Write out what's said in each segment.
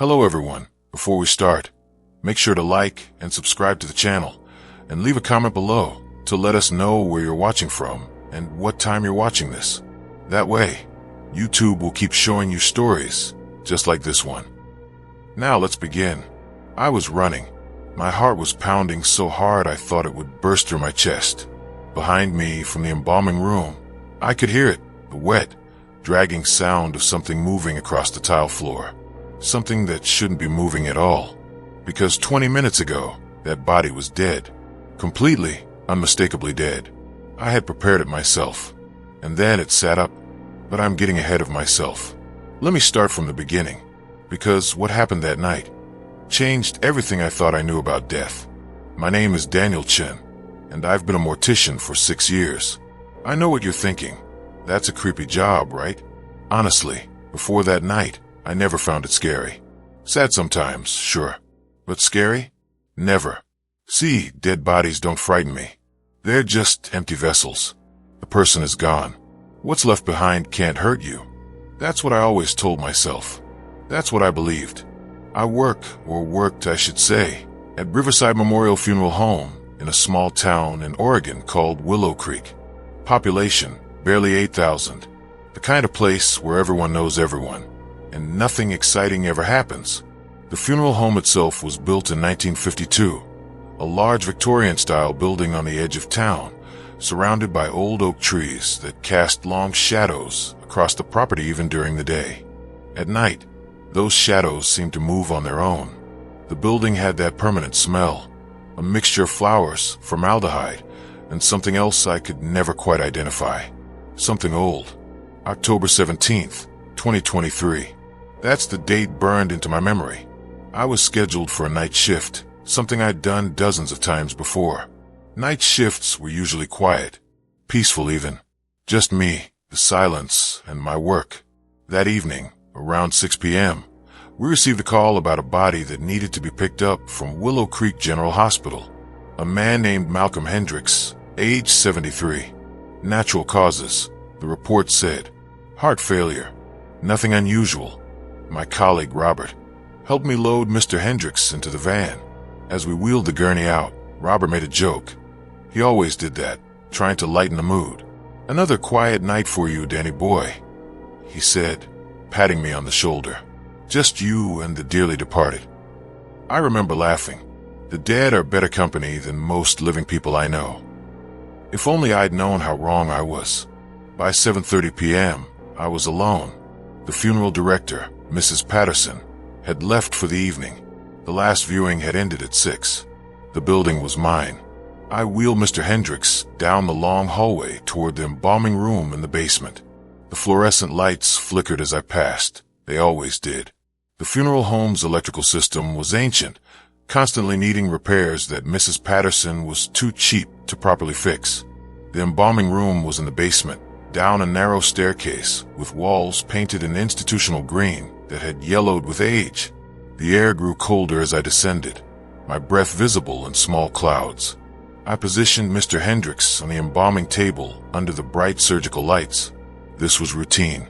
Hello everyone. Before we start, make sure to like and subscribe to the channel and leave a comment below to let us know where you're watching from and what time you're watching this. That way, YouTube will keep showing you stories just like this one. Now let's begin. I was running. My heart was pounding so hard I thought it would burst through my chest. Behind me from the embalming room, I could hear it, the wet, dragging sound of something moving across the tile floor. Something that shouldn't be moving at all, because 20 minutes ago, that body was dead. Completely, unmistakably dead. I had prepared it myself, and then it sat up, but I'm getting ahead of myself. Let me start from the beginning, because what happened that night changed everything I thought I knew about death. My name is Daniel Chen, and I've been a mortician for 6 years. I know what you're thinking. That's a creepy job, right? Honestly, before that night, I never found it scary. Sad sometimes, sure. But scary? Never. See, dead bodies don't frighten me. They're just empty vessels. The person is gone. What's left behind can't hurt you. That's what I always told myself. That's what I believed. I worked, I should say, at Riverside Memorial Funeral Home in a small town in Oregon called Willow Creek. Population, barely 8,000. The kind of place where everyone knows everyone, and nothing exciting ever happens. The funeral home itself was built in 1952, a large Victorian-style building on the edge of town, surrounded by old oak trees that cast long shadows across the property even during the day. At night, those shadows seemed to move on their own. The building had that permanent smell, a mixture of flowers, formaldehyde, and something else I could never quite identify. Something old. October 17th, 2023. That's the date burned into my memory. I was scheduled for a night shift, something I'd done dozens of times before. Night shifts were usually quiet, peaceful even. Just me, the silence, and my work. That evening, around 6 p.m., we received a call about a body that needed to be picked up from Willow Creek General Hospital. A man named Malcolm Hendricks, age 73. Natural causes, the report said. Heart failure. Nothing unusual. My colleague, Robert, helped me load Mr. Hendricks into the van. As we wheeled the gurney out, Robert made a joke. He always did that, trying to lighten the mood. "Another quiet night for you, Danny boy," he said, patting me on the shoulder. "Just you and the dearly departed." I remember laughing. The dead are better company than most living people I know. If only I'd known how wrong I was. By 7:30 p.m., I was alone. The funeral director, Mrs. Patterson, had left for the evening. The last viewing had ended at 6. The building was mine. I wheeled Mr. Hendricks down the long hallway toward the embalming room in the basement. The fluorescent lights flickered as I passed. They always did. The funeral home's electrical system was ancient, constantly needing repairs that Mrs. Patterson was too cheap to properly fix. The embalming room was in the basement, down a narrow staircase with walls painted an institutional green that had yellowed with age. The air grew colder as I descended, my breath visible in small clouds. I positioned Mr. Hendricks on the embalming table under the bright surgical lights. This was routine.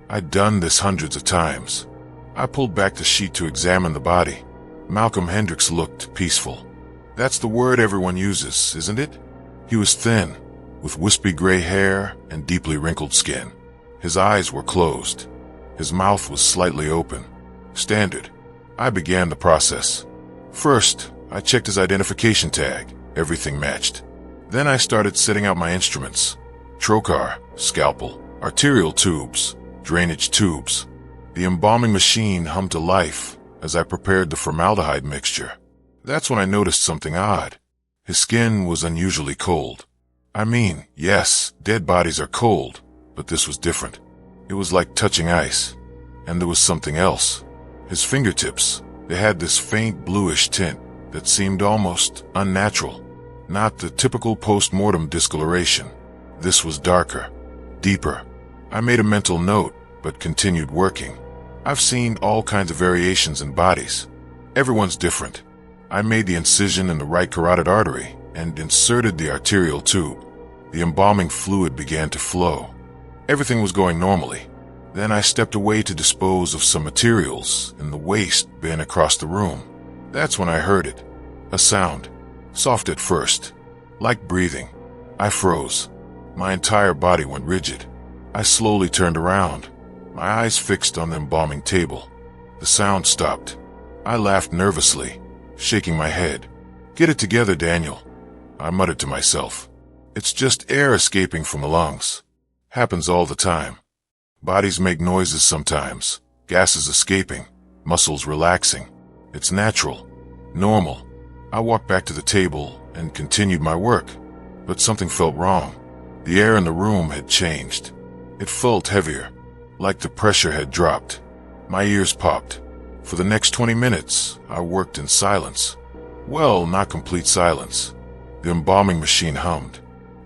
I'd done this hundreds of times. I pulled back the sheet to examine the body. Malcolm Hendricks looked peaceful. That's the word everyone uses, isn't it? He was thin, with wispy gray hair and deeply wrinkled skin. His eyes were closed. His mouth was slightly open. Standard. I began the process. First, I checked his identification tag. Everything matched. Then I started setting out my instruments. Trocar, scalpel, arterial tubes, drainage tubes. The embalming machine hummed to life as I prepared the formaldehyde mixture. That's when I noticed something odd. His skin was unusually cold. I mean, yes, dead bodies are cold, but this was different. It was like touching ice. And there was something else. His fingertips, they had this faint bluish tint that seemed almost unnatural. Not the typical post-mortem discoloration. This was darker, deeper. I made a mental note, but continued working. I've seen all kinds of variations in bodies. Everyone's different. I made the incision in the right carotid artery and inserted the arterial tube. The embalming fluid began to flow. Everything was going normally. Then I stepped away to dispose of some materials in the waste bin across the room. That's when I heard it. A sound. Soft at first. Like breathing. I froze. My entire body went rigid. I slowly turned around, my eyes fixed on the embalming table. The sound stopped. I laughed nervously, shaking my head. "Get it together, Daniel," I muttered to myself. "It's just air escaping from the lungs. Happens all the time. Bodies make noises sometimes, gases escaping, muscles relaxing. It's natural, normal." I walked back to the table and continued my work, but something felt wrong. The air in the room had changed. It felt heavier, like the pressure had dropped. My ears popped. For the next 20 minutes, I worked in silence. Well, not complete silence. The embalming machine hummed.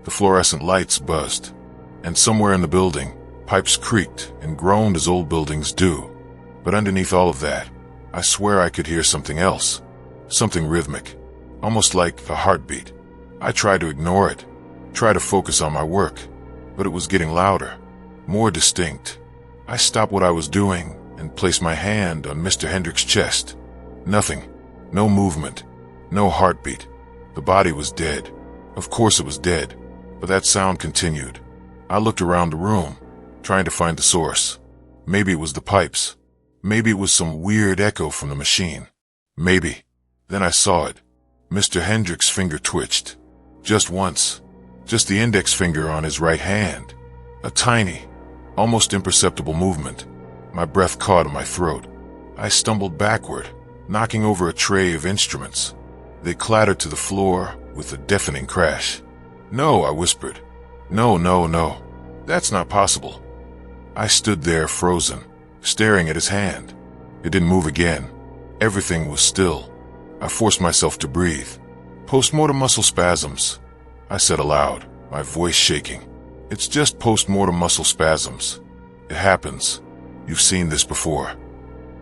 The fluorescent lights buzzed. And somewhere in the building, pipes creaked and groaned as old buildings do. But underneath all of that, I swear I could hear something else. Something rhythmic, almost like a heartbeat. I tried to ignore it, try to focus on my work, but it was getting louder, more distinct. I stopped what I was doing and placed my hand on Mr. Hendrick's chest. Nothing, no movement, no heartbeat. The body was dead. Of course it was dead, but that sound continued. I looked around the room, trying to find the source. Maybe it was the pipes. Maybe it was some weird echo from the machine. Maybe. Then I saw it. Mr. Hendrick's finger twitched. Just once. Just the index finger on his right hand. A tiny, almost imperceptible movement. My breath caught in my throat. I stumbled backward, knocking over a tray of instruments. They clattered to the floor with a deafening crash. "No," I whispered. "No, no, no. That's not possible." I stood there frozen, staring at his hand. It didn't move again. Everything was still. I forced myself to breathe. "Postmortem muscle spasms," I said aloud, my voice shaking. "It's just postmortem muscle spasms. It happens. You've seen this before."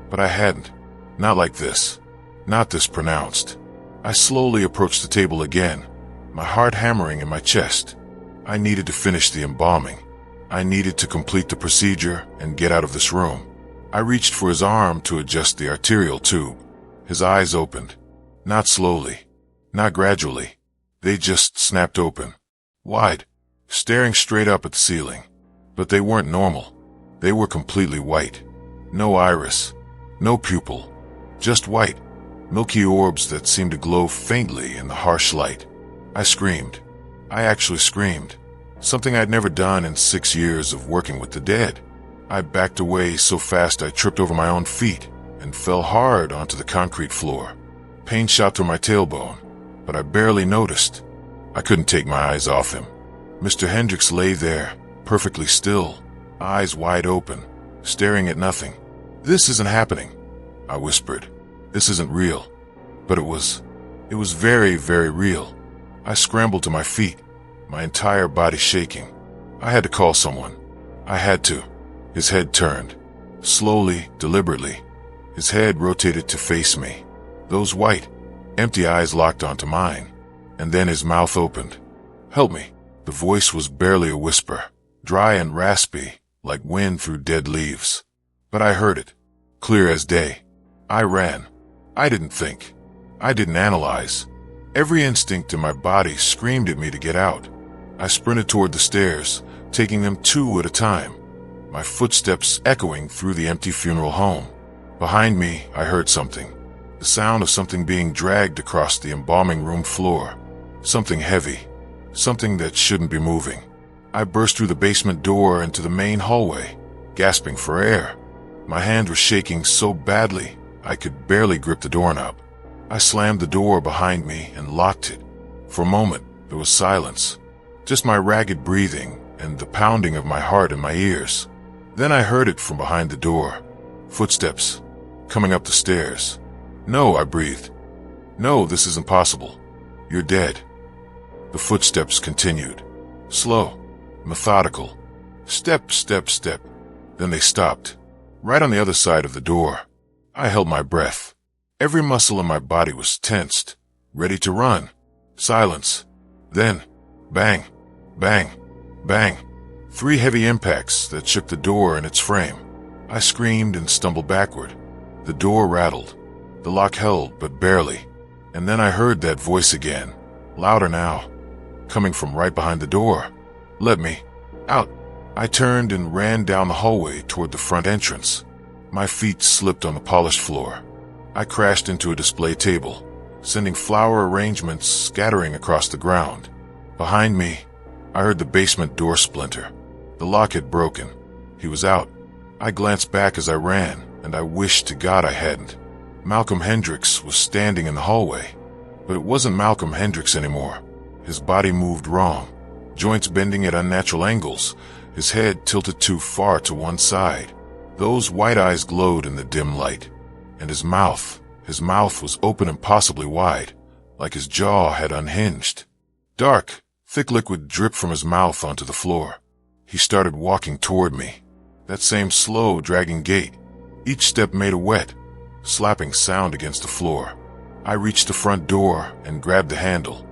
But I hadn't. Not like this. Not this pronounced. I slowly approached the table again, my heart hammering in my chest. I needed to finish the embalming. I needed to complete the procedure and get out of this room. I reached for his arm to adjust the arterial tube. His eyes opened. Not slowly. Not gradually. They just snapped open. Wide. Staring straight up at the ceiling. But they weren't normal. They were completely white. No iris. No pupil. Just white. Milky orbs that seemed to glow faintly in the harsh light. I screamed. I actually screamed. Something I'd never done in 6 years of working with the dead. I backed away so fast I tripped over my own feet and fell hard onto the concrete floor. Pain shot through my tailbone, but I barely noticed. I couldn't take my eyes off him. Mr. Hendricks lay there, perfectly still, eyes wide open, staring at nothing. "This isn't happening," I whispered. "This isn't real." But it was. It was very, very real. I scrambled to my feet, my entire body shaking. I had to call someone. I had to. His head turned. Slowly, deliberately. His head rotated to face me. Those white, empty eyes locked onto mine. And then his mouth opened. "Help me." The voice was barely a whisper, dry and raspy, like wind through dead leaves. But I heard it, clear as day. I ran. I didn't think. I didn't analyze. Every instinct in my body screamed at me to get out. I sprinted toward the stairs, taking them 2 at a time, my footsteps echoing through the empty funeral home. Behind me, I heard something. The sound of something being dragged across the embalming room floor. Something heavy. Something that shouldn't be moving. I burst through the basement door into the main hallway, gasping for air. My hand was shaking so badly, I could barely grip the doorknob. I slammed the door behind me and locked it. For a moment, there was silence. Just my ragged breathing and the pounding of my heart in my ears. Then I heard it from behind the door. Footsteps. Coming up the stairs. "No," I breathed. "No, this isn't possible. You're dead." The footsteps continued. Slow. Methodical. Step, step, step. Then they stopped. Right on the other side of the door. I held my breath. Every muscle in my body was tensed, ready to run. Silence. Then, bang, bang, bang. 3 heavy impacts that shook the door in its frame. I screamed and stumbled backward. The door rattled. The lock held, but barely. And then I heard that voice again, louder now, coming from right behind the door. "Let me out." I turned and ran down the hallway toward the front entrance. My feet slipped on the polished floor. I crashed into a display table, sending flower arrangements scattering across the ground. Behind me, I heard the basement door splinter. The lock had broken. He was out. I glanced back as I ran, and I wished to God I hadn't. Malcolm Hendricks was standing in the hallway. But it wasn't Malcolm Hendricks anymore. His body moved wrong, joints bending at unnatural angles, his head tilted too far to one side. Those white eyes glowed in the dim light. And his mouth was open impossibly wide, like his jaw had unhinged. Dark, thick liquid dripped from his mouth onto the floor. He started walking toward me, that same slow, dragging gait. Each step made a wet, slapping sound against the floor. I reached the front door and grabbed the handle.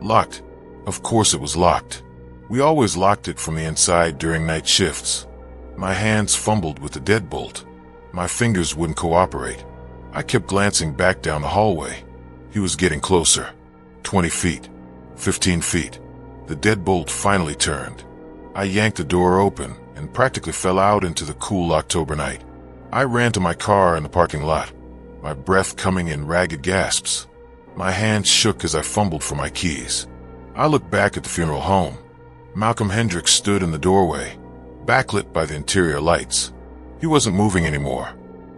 Locked. Of course it was locked. We always locked it from the inside during night shifts. My hands fumbled with the deadbolt. My fingers wouldn't cooperate. I kept glancing back down the hallway. He was getting closer. 20 feet. 15 feet. The deadbolt finally turned. I yanked the door open and practically fell out into the cool October night. I ran to my car in the parking lot, my breath coming in ragged gasps. My hands shook as I fumbled for my keys. I looked back at the funeral home. Malcolm Hendricks stood in the doorway, backlit by the interior lights. He wasn't moving anymore,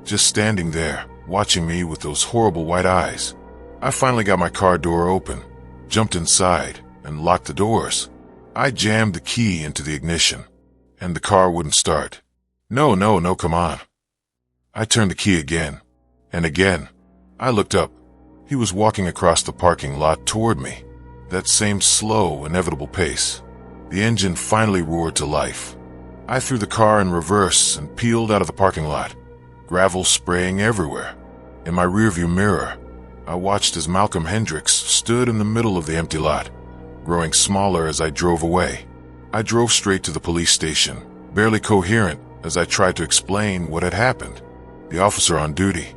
just standing there, watching me with those horrible white eyes. I finally got my car door open, jumped inside, and locked the doors. I jammed the key into the ignition, and the car wouldn't start. No, come on. I turned the key again, and again. I looked up. He was walking across the parking lot toward me, that same slow, inevitable pace. The engine finally roared to life. I threw the car in reverse and peeled out of the parking lot, gravel spraying everywhere. In my rearview mirror, I watched as Malcolm Hendricks stood in the middle of the empty lot, growing smaller as I drove away. I drove straight to the police station, barely coherent as I tried to explain what had happened. The officer on duty,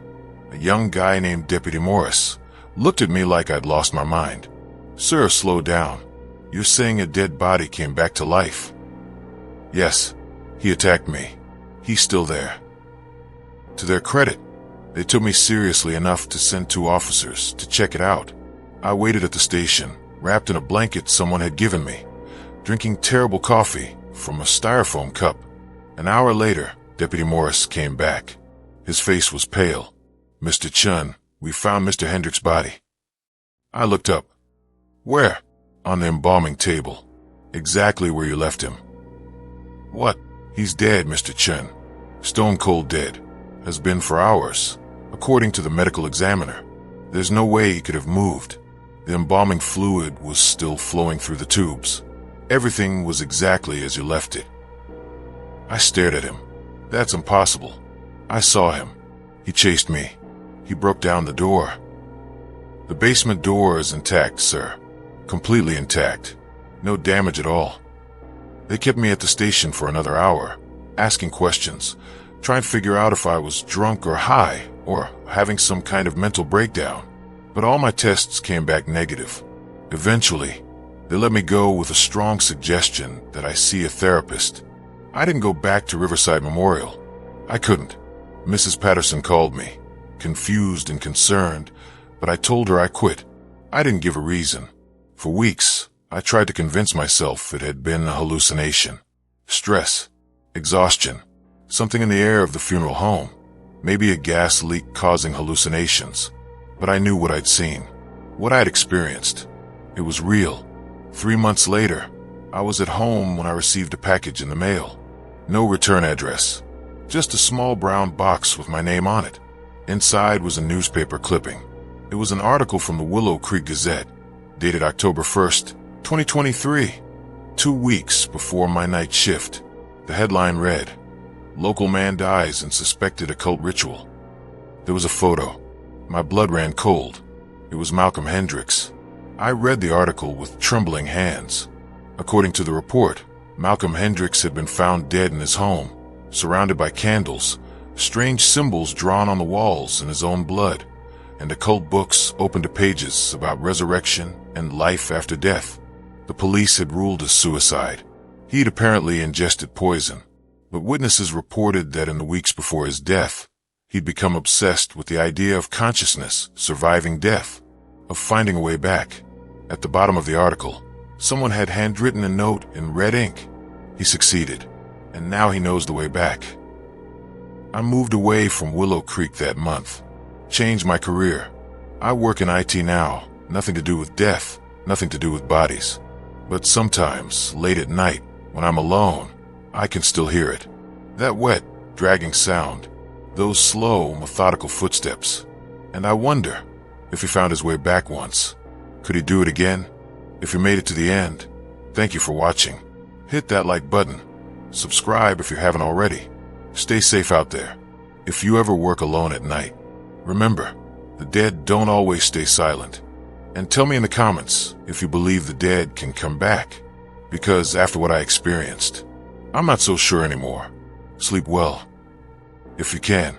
a young guy named Deputy Morris, looked at me like I'd lost my mind. "Sir, slow down. You're saying a dead body came back to life?" "Yes, he attacked me. He's still there." To their credit, they took me seriously enough to send 2 officers to check it out. I waited at the station, wrapped in a blanket someone had given me, drinking terrible coffee from a styrofoam cup. An hour later, Deputy Morris came back. His face was pale. "Mr. Chun, we found Mr. Hendricks' body." I looked up. "Where?" "On the embalming table. Exactly where you left him." "What?" "He's dead, Mr. Chun. Stone cold dead. Has been for hours, according to the medical examiner. There's no way he could have moved. The embalming fluid was still flowing through the tubes. Everything was exactly as you left it." I stared at him. "That's impossible. I saw him. He chased me. He broke down the door." "The basement door is intact, sir. Completely intact. No damage at all." They kept me at the station for another hour, asking questions, trying to figure out if I was drunk or high, or having some kind of mental breakdown. But all my tests came back negative. Eventually, they let me go with a strong suggestion that I see a therapist. I didn't go back to Riverside Memorial. I couldn't. Mrs. Patterson called me, confused and concerned, but I told her I quit. I didn't give a reason. For weeks, I tried to convince myself it had been a hallucination. Stress, exhaustion, something in the air of the funeral home, maybe a gas leak causing hallucinations. But I knew what I'd seen, what I'd experienced. It was real. 3 months later, I was at home when I received a package in the mail. No return address, just a small brown box with my name on it. Inside was a newspaper clipping. It was an article from the Willow Creek Gazette, dated October 1st, 2023, 2 weeks before my night shift. The headline read, "Local man dies in suspected occult ritual." There was a photo. My blood ran cold. It was Malcolm Hendricks. I read the article with trembling hands. According to the report, Malcolm Hendricks had been found dead in his home, surrounded by candles, strange symbols drawn on the walls in his own blood, and occult books open to pages about resurrection and life after death. The police had ruled as suicide. He'd apparently ingested poison, but witnesses reported that in the weeks before his death, he'd become obsessed with the idea of consciousness surviving death, of finding a way back. At the bottom of the article, someone had handwritten a note in red ink. He succeeded, and now he knows the way back. I moved away from Willow Creek that month, changed my career. I work in IT now, nothing to do with death, nothing to do with bodies. But sometimes, late at night, when I'm alone, I can still hear it. That wet, dragging sound, those slow, methodical footsteps. And I wonder, if he found his way back once, could he do it again? If you made it to the end, thank you for watching. Hit that like button. Subscribe if you haven't already. Stay safe out there. If you ever work alone at night, remember, the dead don't always stay silent. And tell me in the comments if you believe the dead can come back. Because after what I experienced, I'm not so sure anymore. Sleep well, if you can.